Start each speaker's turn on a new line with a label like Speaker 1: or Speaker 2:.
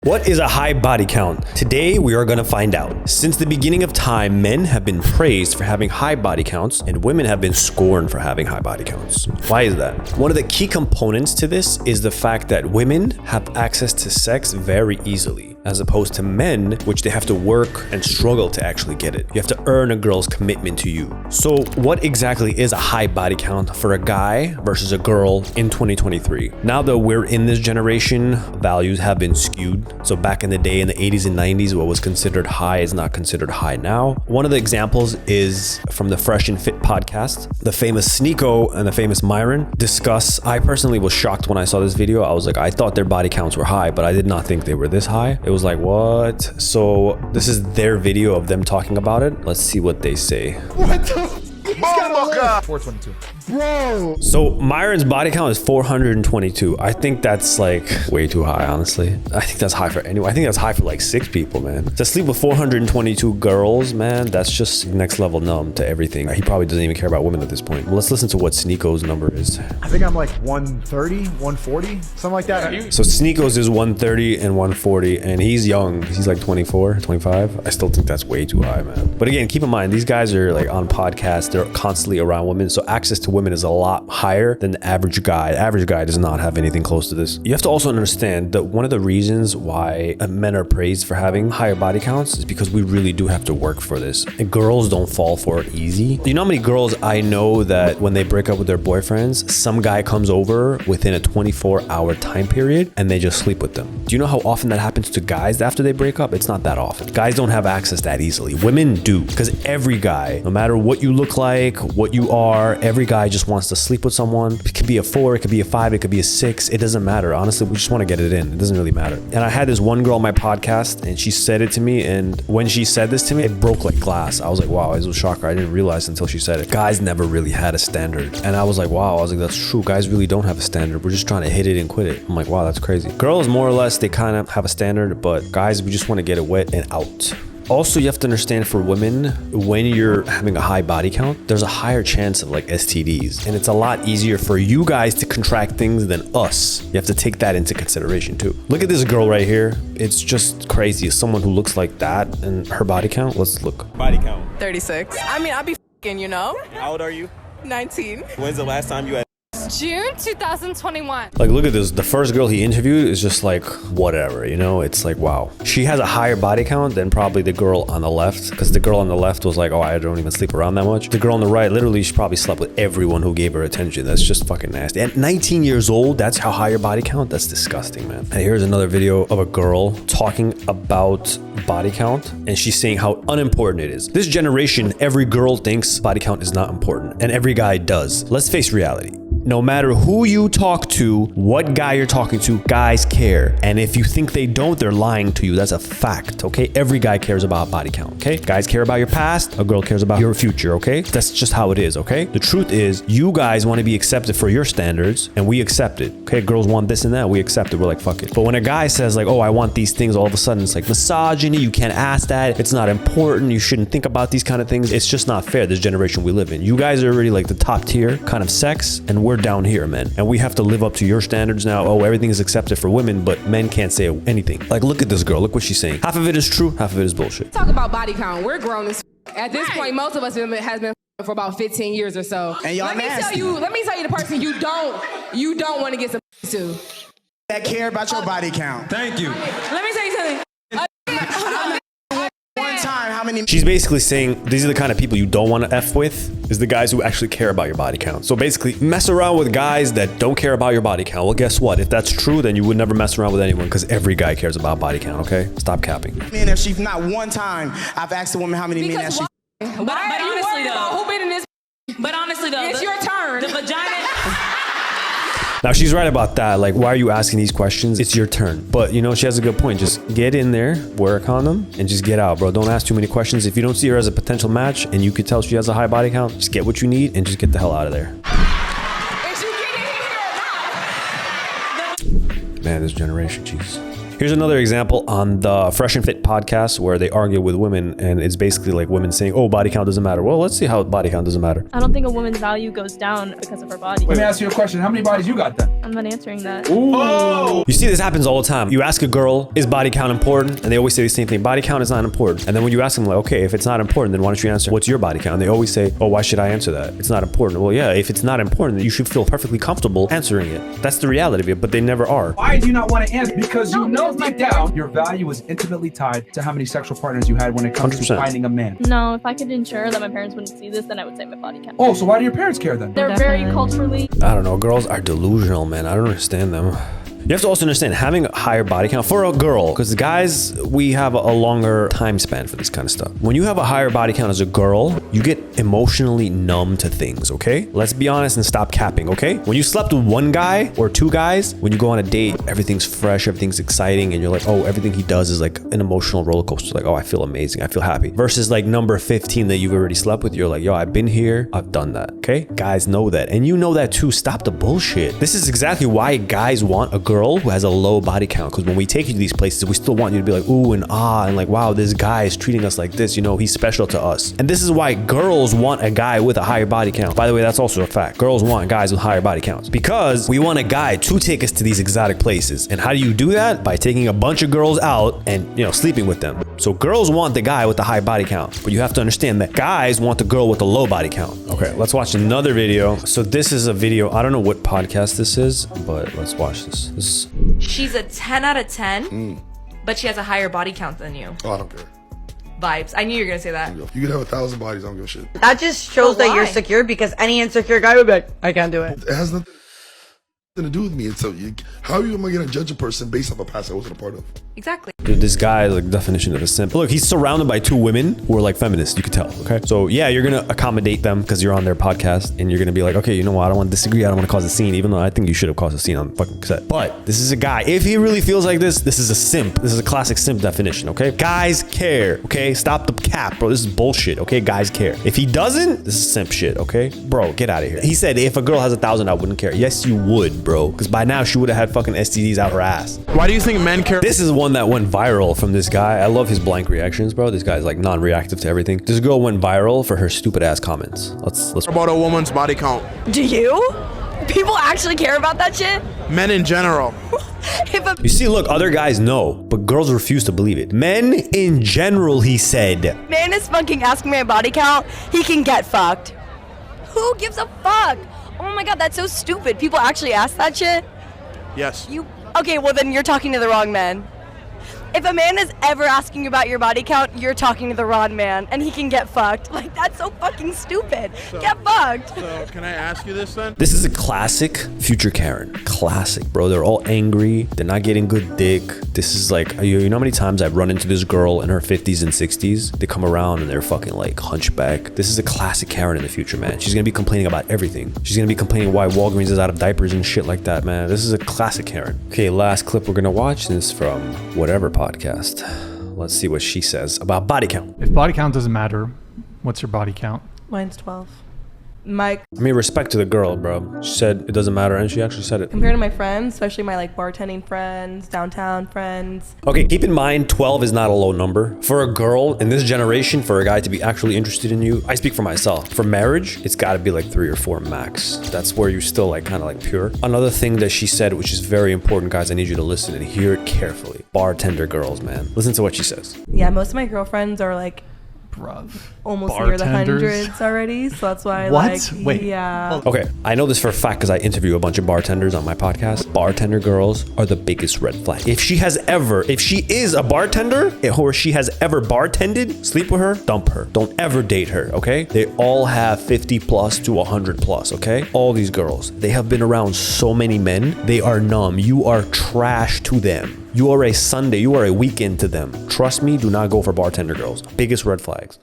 Speaker 1: What is a high body count? Today we are going to find out. Since the beginning of time, men have been praised for having high body counts and women have been scorned for having high body counts. Why is that? One of the key components to this is the fact that women have access to sex very easily, as opposed to men, which they have to work and struggle to actually get it. You have to earn a girl's commitment to you. So what exactly is a high body count for a guy versus a girl in 2023? Now that we're in this generation, values have been skewed. So back in the day, in the 80s and 90s, what was considered high is not considered high now. One of the examples is from the Fresh and Fit podcast. The famous Sneeko and the famous Myron discuss. I personally was shocked when I saw this video. I was like, I thought their body counts were high, but I did not think they were this high. It was like, what? So this is their video of them talking about it. Let's see what they say.
Speaker 2: What the? 422. Bro.
Speaker 1: So Myron's body count is 422. I think that's like way too high, honestly. I think that's high for anyone. I think that's high for like 6 people, man. To sleep with 422 girls, man, that's just next level numb to everything. He probably doesn't even care about women at this point. Well, let's listen to what Sneeko's number is.
Speaker 2: I think I'm like 130, 140, something like that.
Speaker 1: So Sneeko's is 130 and 140, and he's young. He's like 24, 25. I still think that's way too high, man. But again, keep in mind, these guys are like on podcasts. They're constantly around women, so access to women is a lot higher than the average guy. The average guy does not have anything close to this. You have to also understand that one of the reasons why men are praised for having higher body counts is because we really do have to work for this. And girls don't fall for it easy. You know how many girls I know that when they break up with their boyfriends, some guy comes over within a 24-hour time period and they just sleep with them. Do you know how often that happens to guys after they break up? It's not that often. Guys don't have access that easily. Women do, because every guy, no matter what you look like, what you are, every guy just wants to sleep with someone. It could be a 4, it could be a 5, it could be a 6. It doesn't matter. Honestly, we just want to get it in. It doesn't really matter. And I had this one girl on my podcast and she said it to me. And when she said this to me, it broke like glass. I was like, wow, it was a shocker. I didn't realize until she said it. Guys never really had a standard. And I was like, wow, I was like, that's true. Guys really don't have a standard. We're just trying to hit it and quit it. I'm like, wow, that's crazy. Girls, more or less, they kind of have a standard, but guys, we just want to get it wet and out. Also, you have to understand for women, when you're having a high body count, there's a higher chance of like STDs. And it's a lot easier for you guys to contract things than us. You have to take that into consideration too. Look at this girl right here. It's just crazy. Someone who looks like that and her body count. Let's look.
Speaker 3: Body count.
Speaker 4: 36. I mean, I'll be f***ing, you know?
Speaker 3: How old are you?
Speaker 4: 19.
Speaker 3: When's the last time you had
Speaker 5: June 2021.
Speaker 1: Like, look at this. The first girl he interviewed is just like, whatever, you know? It's like, wow. She has a higher body count than probably the girl on the left, because the girl on the left was like, oh, I don't even sleep around that much. The girl on the right, literally, she probably slept with everyone who gave her attention. That's just fucking nasty. At 19 years old, that's how high your body count? That's disgusting, man. And here's another video of a girl talking about body count, and she's saying how unimportant it is. This generation, every girl thinks body count is not important, and every guy does. Let's face reality. No matter who you talk to, what guy you're talking to, guys care. And if you think they don't, they're lying to you. That's a fact, okay? Every guy cares about body count, okay? Guys care about your past, a girl cares about your future, okay? That's just how it is, okay? The truth is, you guys want to be accepted for your standards, and we accept it, okay? Girls want this and that, we accept it, we're like, fuck it. But when a guy says like, oh, I want these things, all of a sudden it's like misogyny, you can't ask that, it's not important, you shouldn't think about these kind of things. It's just not fair, this generation we live in. You guys are already like the top tier kind of sex, and we're down here, man, and we have to live up to your standards now. Oh, everything is accepted for women, but men can't say anything. Like, look at this girl, look what she's saying. Half of it is true, half of it is bullshit.
Speaker 6: Talk about body count. We're grown as at this point. Most of us has been for about 15 years or so.
Speaker 7: And y'all
Speaker 6: let me tell you the person you don't want to get some to.
Speaker 7: That care about your body count.
Speaker 3: Thank you.
Speaker 6: Let me tell you something.
Speaker 7: One time, how many?
Speaker 1: She's basically saying these are the kind of people you don't want to F with, is the guys who actually care about your body count. So basically, mess around with guys that don't care about your body count. Well, guess what? If that's true, then you would never mess around with anyone, because every guy cares about body count, okay? Stop capping.
Speaker 7: Man, if she's not one time, I've asked a woman how many men that she.
Speaker 6: But honestly though, who been in this?
Speaker 4: But honestly though,
Speaker 6: It's your turn.
Speaker 4: The vagina.
Speaker 1: Now, she's right about that. Like, why are you asking these questions? It's your turn. But, you know, she has a good point. Just get in there, wear a condom, and just get out, bro. Don't ask too many questions. If you don't see her as a potential match and you could tell she has a high body count, just get what you need and just get the hell out of there.
Speaker 6: Is you getting in here or not?
Speaker 1: Man, this generation, jeez. Here's another example on the Fresh and Fit podcast where they argue with women, and it's basically like women saying, oh, body count doesn't matter. Well, let's see how body count doesn't matter.
Speaker 3: I don't think a woman's value goes down because of her body.
Speaker 8: Let me ask you a question. How many bodies you got then?
Speaker 3: I'm not answering that.
Speaker 8: Ooh.
Speaker 1: You see this happens all the time. You ask a girl, is body count important? And they always say the same thing. Body count is not important. And then when you ask them, like, okay, if it's not important, then why don't you answer, what's your body count? And they always say, oh, why should I answer that? It's not important. Well, yeah, if it's not important, then you should feel perfectly comfortable answering it. That's the reality of it, but they never are.
Speaker 8: Why do you not want to answer? Because you know deep down your value is intimately tied to how many sexual partners you had when it comes
Speaker 1: 100%.
Speaker 8: to finding a man.
Speaker 3: No, if I could ensure that my parents wouldn't see this, then I would say my body count.
Speaker 8: Oh, so why do your parents care then?
Speaker 3: They're very culturally.
Speaker 1: I don't know. Girls are delusional, man. I don't understand them. You have to also understand having a higher body count for a girl, because guys, we have a longer time span for this kind of stuff. When you have a higher body count as a girl, you get emotionally numb to things, okay? Let's be honest and stop capping, okay? When you slept with one guy or two guys, when you go on a date, everything's fresh, everything's exciting, and you're like, oh, everything he does is like an emotional roller coaster. Like, oh, I feel amazing, I feel happy. Versus like number 15 that you've already slept with, you're like, yo, I've been here, I've done that, okay? Guys know that, and you know that too. Stop the bullshit. This is exactly why guys want a girl who has a low body count, because when we take you to these places, we still want you to be like, ooh and ah, and like, wow, this guy is treating us like this, you know, he's special to us. And this is why girls want a guy with a higher body count. By the way, that's also a fact. Girls want guys with higher body counts because we want a guy to take us to these exotic places. And how do you do that? By taking a bunch of girls out and, you know, sleeping with them. So girls want the guy with the high body count, but you have to understand that guys want the girl with the low body count. Okay, let's watch another video. So this is a video, I don't know what podcast this is, but let's watch this.
Speaker 9: She's a 10 out of 10, but she has a higher body count than you.
Speaker 10: Oh, I don't care.
Speaker 9: Vibes. I knew you were going to say that.
Speaker 10: You could have 1,000 bodies, I don't give a shit.
Speaker 11: That just shows that you're secure, because any insecure guy would be like, I can't do it.
Speaker 10: It has nothing to do with me. And so how am I going to judge a person based off a past I wasn't a part of?
Speaker 9: Exactly.
Speaker 1: Dude, this guy, like, definition of a simp. Look, he's surrounded by two women who are like feminists, you could tell, okay? So yeah, you're gonna accommodate them because you're on their podcast, and you're gonna be like, okay, you know what, I don't want to disagree, I don't want to cause a scene, even though I think you should have caused a scene on the fucking set. But this is a guy, if he really feels like this is a simp. This is a classic simp definition, okay? Guys care, okay? Stop the cap, bro. This is bullshit, okay? Guys care. If he doesn't, this is simp shit, okay? Bro, get out of here. He said, if a girl has 1,000, I wouldn't care. Yes, you would, bro, because by now she would have had fucking STDs out her ass.
Speaker 12: Why do you think men care?
Speaker 1: This is one that went viral from this guy. I love his blank reactions, bro. This guy's like non-reactive to everything. This girl went viral for her stupid ass comments. Let's
Speaker 12: about a woman's body count.
Speaker 13: Do you? People actually care about that shit?
Speaker 12: Men in general.
Speaker 1: You see, look, other guys know, but girls refuse to believe it. Men in general, he said.
Speaker 13: Man is fucking asking my body count. He can get fucked. Who gives a fuck? Oh my god, that's so stupid. People actually ask that shit?
Speaker 12: Yes.
Speaker 13: Okay, well then you're talking to the wrong man. If a man is ever asking you about your body count, you're talking to the wrong man, and he can get fucked. Like, that's so fucking stupid. Get fucked.
Speaker 12: So, can I ask you this then?
Speaker 1: This is a classic future Karen. Classic, bro. They're all angry. They're not getting good dick. This is like, you know how many times I've run into this girl in her 50s and 60s? They come around and they're fucking like hunchback. This is a classic Karen in the future, man. She's gonna be complaining about everything. She's gonna be complaining why Walgreens is out of diapers and shit like that, man. This is a classic Karen. Okay, last clip we're gonna watch is from whatever podcast. Let's see what she says about body count.
Speaker 2: If body count doesn't matter, what's your body count?
Speaker 14: Mine's 12. Mike.
Speaker 1: I mean, respect to the girl, bro. She said it doesn't matter, and she actually said it.
Speaker 14: Compared to my friends, especially my like bartending friends, downtown friends.
Speaker 1: Okay, keep in mind, 12 is not a low number. For a girl in this generation, for a guy to be actually interested in you, I speak for myself. For marriage, it's gotta be like 3 or 4 max. That's where you're still like kind of like pure. Another thing that she said, which is very important, guys, I need you to listen and hear it carefully. Bartender girls, man. Listen to what she says.
Speaker 14: Yeah, most of my girlfriends are like, almost near the hundreds already, so that's why
Speaker 2: Wait.
Speaker 14: Yeah.
Speaker 1: Okay, I know this for a fact because I interview a bunch of bartenders on my podcast. Bartender girls are the biggest red flag. If she is a bartender, or she has ever bartended, sleep with her, dump her. Don't ever date her, okay? They all have 50 plus to 100 plus, okay? All these girls, they have been around so many men, they are numb. You are trash to them. You are a Sunday, you are a weekend to them. Trust me, do not go for bartender girls. Biggest red flags.